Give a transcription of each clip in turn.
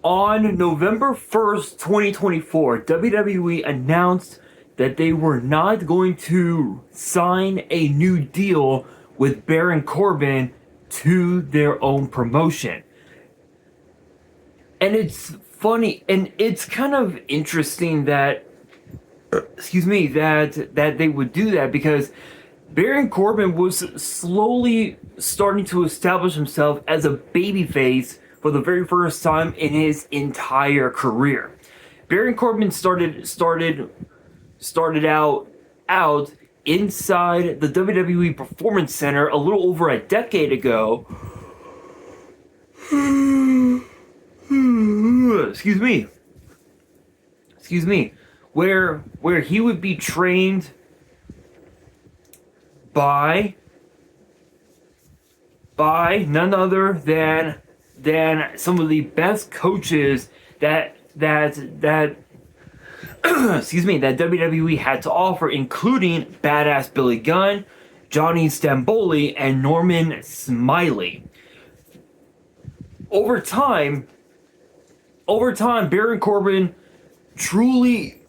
On November 1st, 2024, WWE announced that they were not going to sign a new deal with Baron Corbin to their own promotion. And it's funny, and it's kind of interesting that, that they would do that, because Baron Corbin was slowly starting to establish himself as a babyface for the very first time in his entire career. Baron Corbin started out inside the WWE Performance Center a little over a decade ago. Excuse me. Where he would be trained by none other than some of the best coaches that WWE had to offer, including Badass Billy Gunn, Johnny Stamboli, and Norman Smiley. Over time, Baron Corbin truly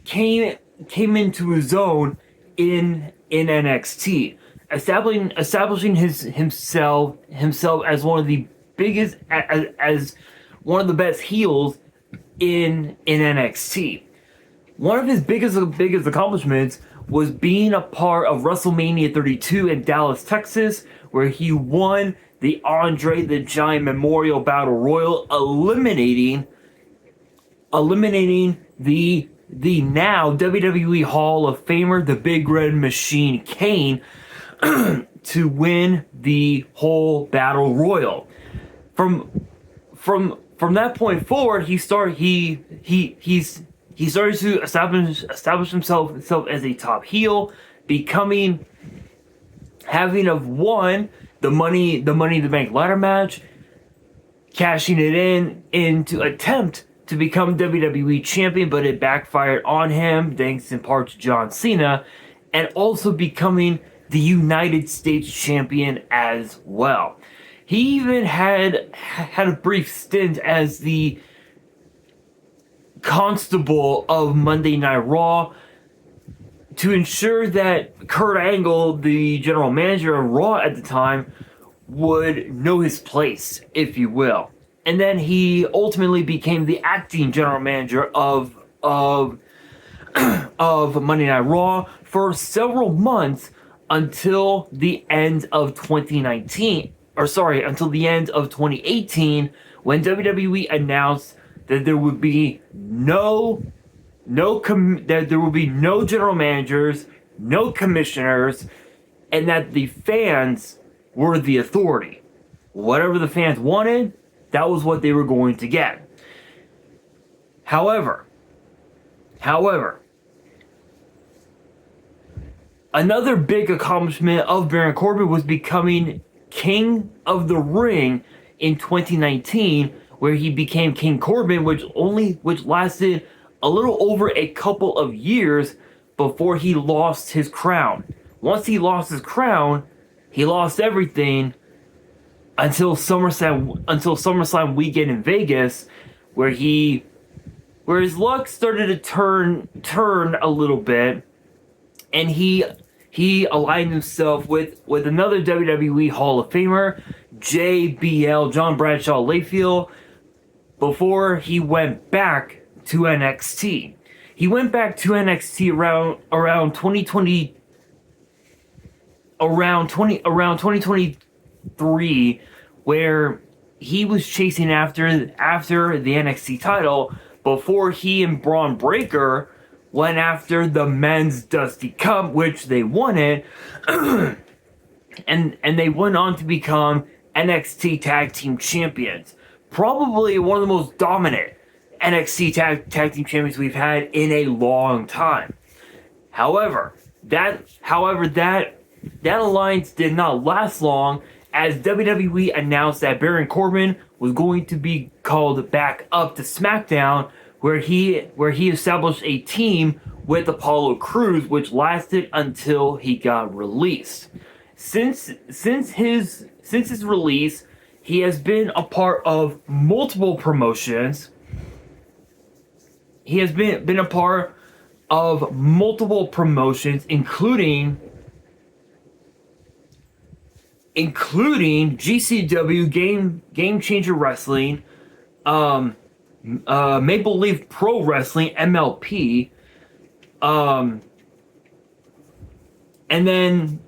came into his own in NXT, establishing himself as one of the biggest, as one of the best heels in NXT. One of his biggest accomplishments was being a part of WrestleMania 32 in Dallas, Texas, where he won the Andre the Giant Memorial Battle Royal, eliminating the now WWE Hall of Famer, the Big Red Machine Kane, to win the whole Battle Royal. From that point forward, he started to establish himself as a top heel, having won the Money in the Bank ladder match, cashing it in to attempt to become WWE champion, but it backfired on him, thanks in part to John Cena, and also becoming the United States champion as well. He even had a brief stint as the constable of Monday Night Raw to ensure that Kurt Angle, the general manager of Raw at the time, would know his place, if you will. And then he ultimately became the acting general manager of Monday Night Raw for several months until the end of 2018, when WWE announced that there would be no general managers, no commissioners, and that the fans were the authority. Whatever the fans wanted, that was what they were going to get. However, another big accomplishment of Baron Corbin was becoming King of the Ring in 2019, where he became King Corbin, which lasted a little over a couple of years before he lost his crown. Once he lost his crown, he lost everything until SummerSlam weekend in Vegas, where his luck started to turn a little bit, and he aligned himself with another WWE Hall of Famer, JBL, John Bradshaw Layfield, before he went back to NXT. He went back to NXT around 2023, where he was chasing after the NXT title before he and Braun Breaker went after the men's Dusty Cup, which they won it, and they went on to become NXT Tag Team Champions. Probably one of the most dominant NXT tag team champions we've had in a long time. However, that alliance did not last long, as WWE announced that Baron Corbin was going to be called back up to SmackDown, where he established a team with Apollo Crews, which lasted until he got released. Since his release, He has been a part of multiple promotions. He has been a part of multiple promotions, including GCW, Game Changer Wrestling, Maple Leaf Pro Wrestling, MLP, and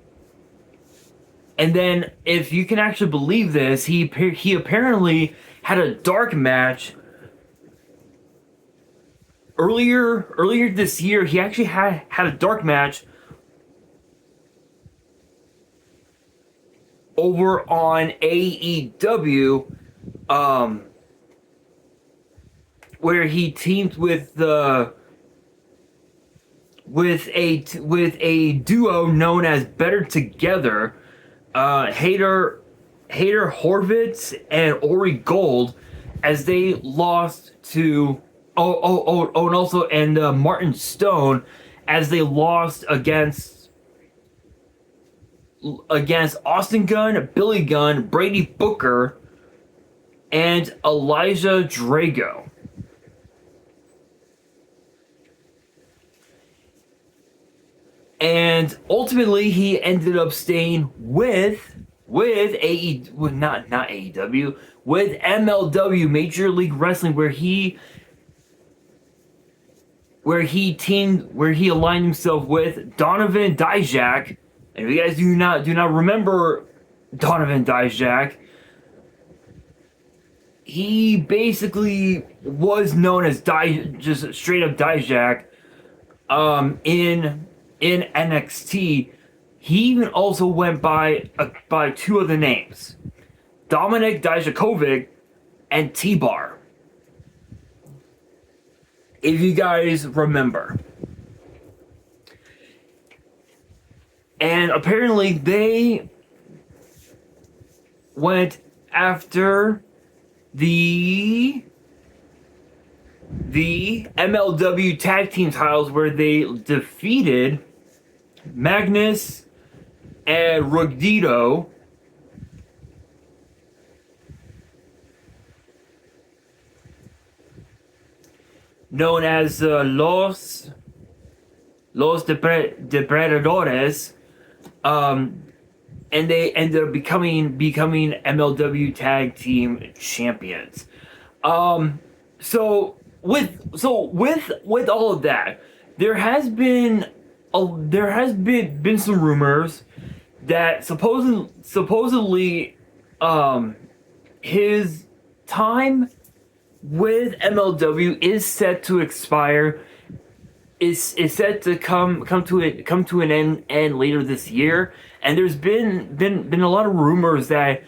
then if you can actually believe this, he apparently had a dark match earlier this year. He actually had a dark match over on AEW, where he teamed with a duo known as Better Together, Hader Horvitz and Ori Gold, as they lost to Martin Stone, as they lost against Austin Gunn, Billy Gunn, Brady Booker, and Elijah Drago. And ultimately, he ended up staying with AEW, with MLW, Major League Wrestling, where he aligned himself with Donovan Dijak. And if you guys do not remember Donovan Dijak, he basically was known as just straight up Dijak in NXT. He even also went by two other names, Dominic Dijakovic and T-Bar, if you guys remember. And apparently they went after the MLW tag team titles, where they defeated Magnus and Rugdito, known as Los Depredadores, and they ended up becoming MLW tag team champions. So with all of that, there has been some rumors that supposedly his time with MLW is set to expire, is set to come to an end later this year. And there's been a lot of rumors that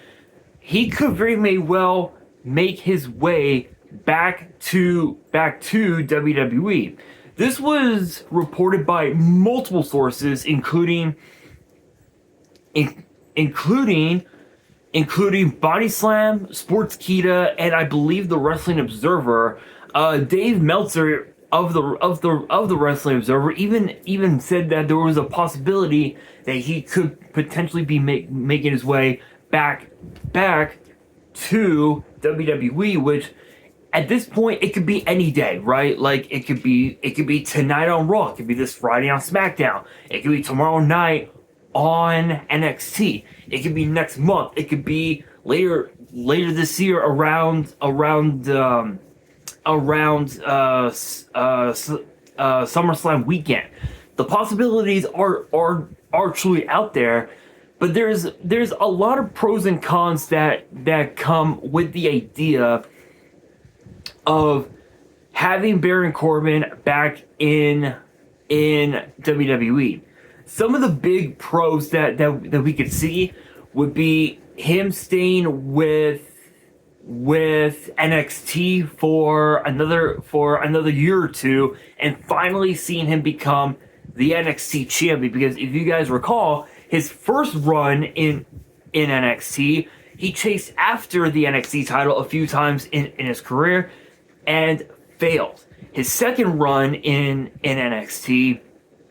he could very well make his way back to WWE. This was reported by multiple sources, including Body Slam, Sportskeeda, and I believe the Wrestling Observer. Dave Meltzer of the Wrestling Observer even said that there was a possibility that he could potentially be making his way back to WWE, which at this point it could be any day, right? Like it could be tonight on Raw, it could be this Friday on SmackDown, it could be tomorrow night on NXT, it could be next month, it could be later this year around SummerSlam weekend. The possibilities are truly out there, but there's a lot of pros and cons that come with the idea of having Baron Corbin back in WWE. Some of the big pros that we could see would be him staying with NXT for another year or two, and finally seeing him become the NXT champion. Because if you guys recall, his first run in NXT, he chased after the NXT title a few times in his career and failed. His second run in NXT,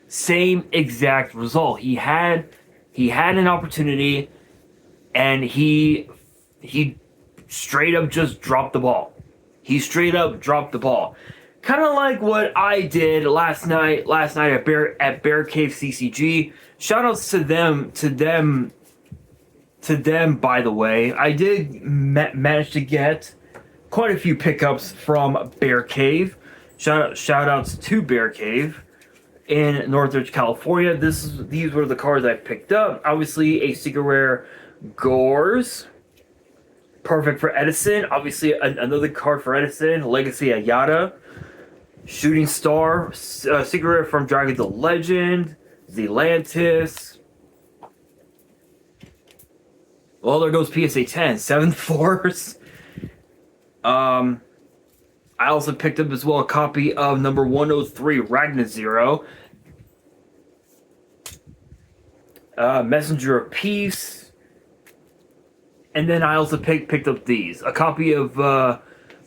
same exact result. He had an opportunity, and he straight up just dropped the ball. He straight up dropped the ball. Kind of like what I did last night at Bear Cave CCG. Shout outs to them, by the way. I did manage to get quite a few pickups from Bear Cave. Shout outs to Bear Cave in Northridge, California. These were the cards I picked up. Obviously, a Secret Rare Gores. Perfect for Edison. Obviously, another card for Edison. Legacy Ayada. Shooting Star. Secret Rare from Dragon the Legend. Zelantis. Well, there goes PSA 10. 7th Force. I also picked up as well a copy of number 103, Ragnar Zero. Messenger of Peace. And then I also picked up these. A copy of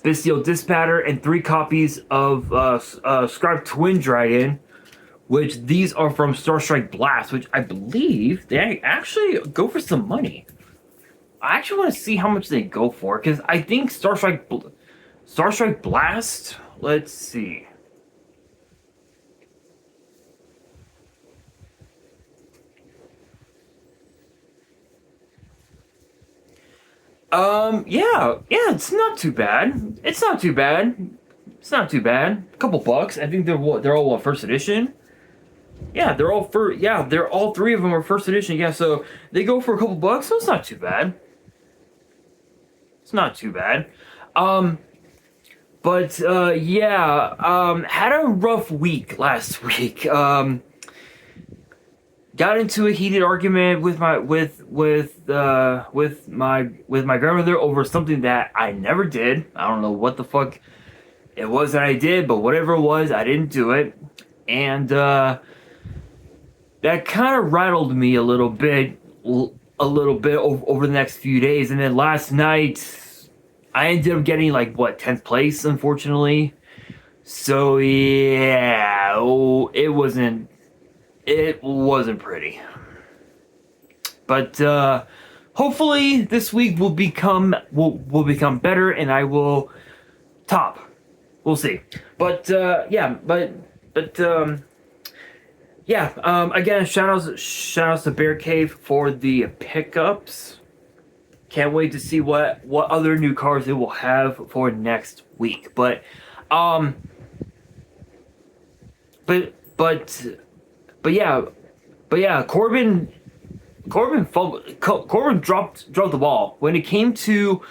Bestial Dispatcher and 3 copies of Scribe Twin Dragon, which these are from Star Strike Blast, which I believe they actually go for some money. I actually want to see how much they go for, because I think Star Strike Blast, let's see. Yeah, it's not too bad. It's not too bad. A couple bucks. I think they're all first edition. Yeah, they're all 3 of them are first edition. Yeah, so they go for a couple bucks, so it's not too bad. It's not too bad. Had a rough week last week. Got into a heated argument with my grandmother over something that I never did. I don't know what the fuck it was that I did, but whatever it was, I didn't do it. And that kind of rattled me a little bit over the next few days. And then last night I ended up getting 10th place, unfortunately. So yeah, it wasn't pretty. But hopefully this week will become better, and I will top. We'll see. Again, shout outs to Bear Cave for the pickups. Can't wait to see what other new cards it will have for next week. But Corbin dropped the ball when it came to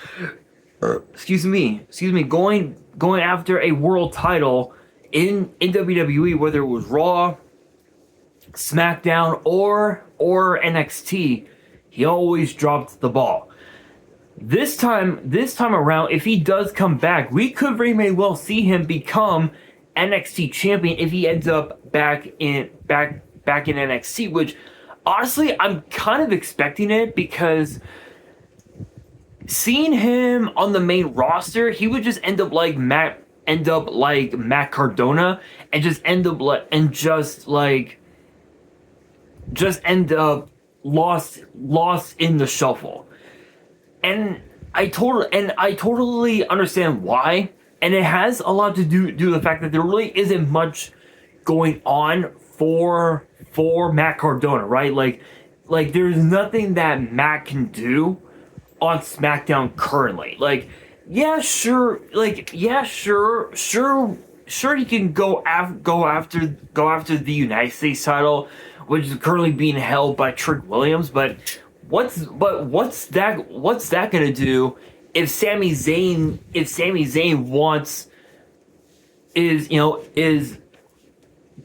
going after a world title in WWE, whether it was Raw, SmackDown, or NXT. He always dropped the ball. This time around, if he does come back, we could very may well see him become NXT champion if he ends up back in NXT, which honestly I'm kind of expecting it, because seeing him on the main roster, he would just end up like Matt Cardona, and just end up lost in the shuffle. And I totally understand why. And it has a lot to do with the fact that there really isn't much going on for Matt Cardona, right? Like there's nothing that Matt can do on SmackDown currently. Sure he can go after the United States title, which is currently being held by Trick Williams, but what's that gonna do if Sami Zayn is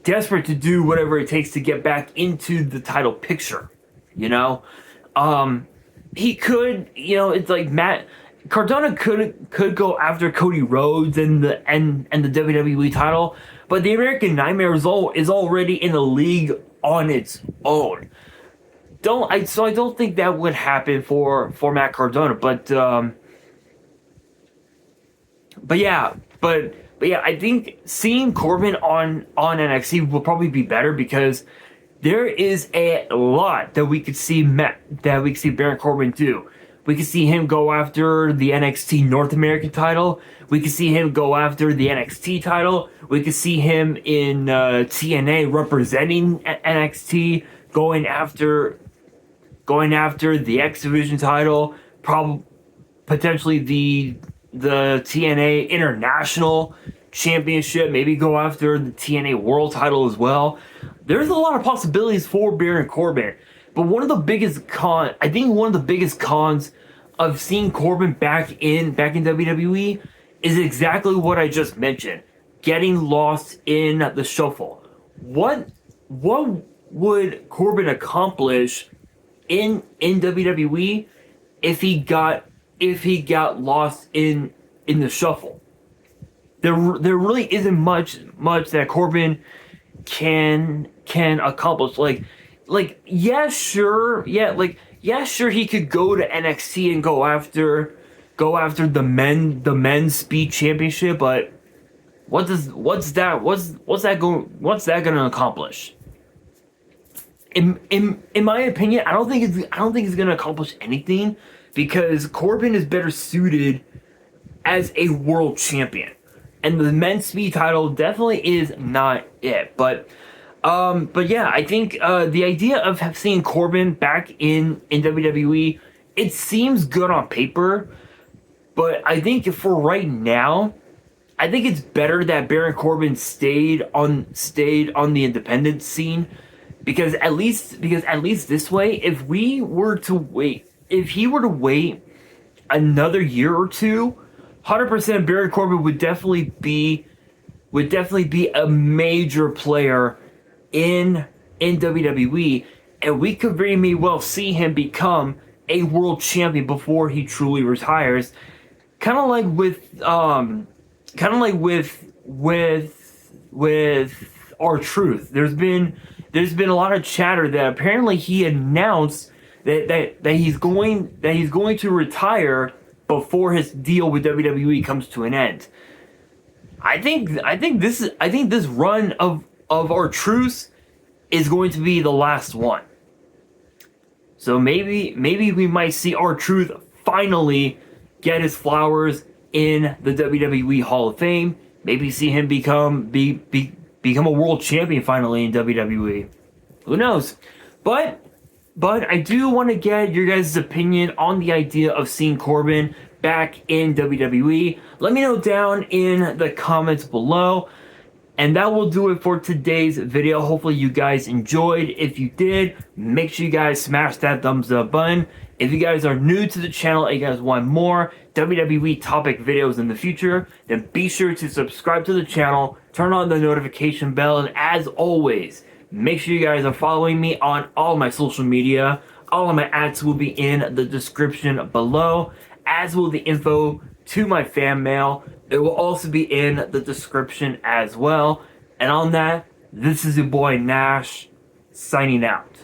desperate to do whatever it takes to get back into the title picture, he could, it's like Matt Cardona could go after Cody Rhodes and the WWE title, but the American Nightmare is already in a league on its own. I don't think that would happen for Matt Cardona, but I think seeing Corbin on NXT will probably be better, because there is a lot that we could see Baron Corbin do. We could see him go after the NXT North American title. We could see him go after the NXT title. We could see him in TNA representing NXT, going after the X Division title, potentially the TNA International Championship, maybe go after the TNA World title as well. There's a lot of possibilities for Baron Corbin. But one of the biggest cons of seeing Corbin back in WWE is exactly what I just mentioned. Getting lost in the shuffle. What would Corbin accomplish in WWE if he got lost in the shuffle? There really isn't much that Corbin can accomplish. Yeah, sure, he could go to NXT and go after the men's speed championship, but what's that going to accomplish? In my opinion, I don't think it's going to accomplish anything, because Corbin is better suited as a world champion, and the men's speed title definitely is not it. But yeah, I think the idea of seeing Corbin back in WWE, it seems good on paper, but I think for right now, I think it's better that Baron Corbin stayed on the independent scene, because at least this way, if he were to wait another year or two, 100% Baron Corbin would definitely be a major player in WWE, and we could very may well see him become a world champion before he truly retires. Kind of like with R-Truth. There's been a lot of chatter that apparently he announced that he's going to retire before his deal with WWE comes to an end. I think this run of R-Truth is going to be the last one. So maybe we might see R-Truth finally get his flowers in the WWE Hall of Fame. Maybe see him become a world champion finally in WWE. Who knows? But I do want to get your guys' opinion on the idea of seeing Corbin back in WWE. Let me know down in the comments below. And that will do it for today's video. Hopefully you guys enjoyed. If you did, make sure you guys smash that thumbs up button. If you guys are new to the channel and you guys want more WWE topic videos in the future, then be sure to subscribe to the channel, turn on the notification bell, and as always, make sure you guys are following me on all my social media. All of my ads will be in the description below, as will the info to my fan mail. It will also be in the description as well. And on that, this is your boy Nash, signing out.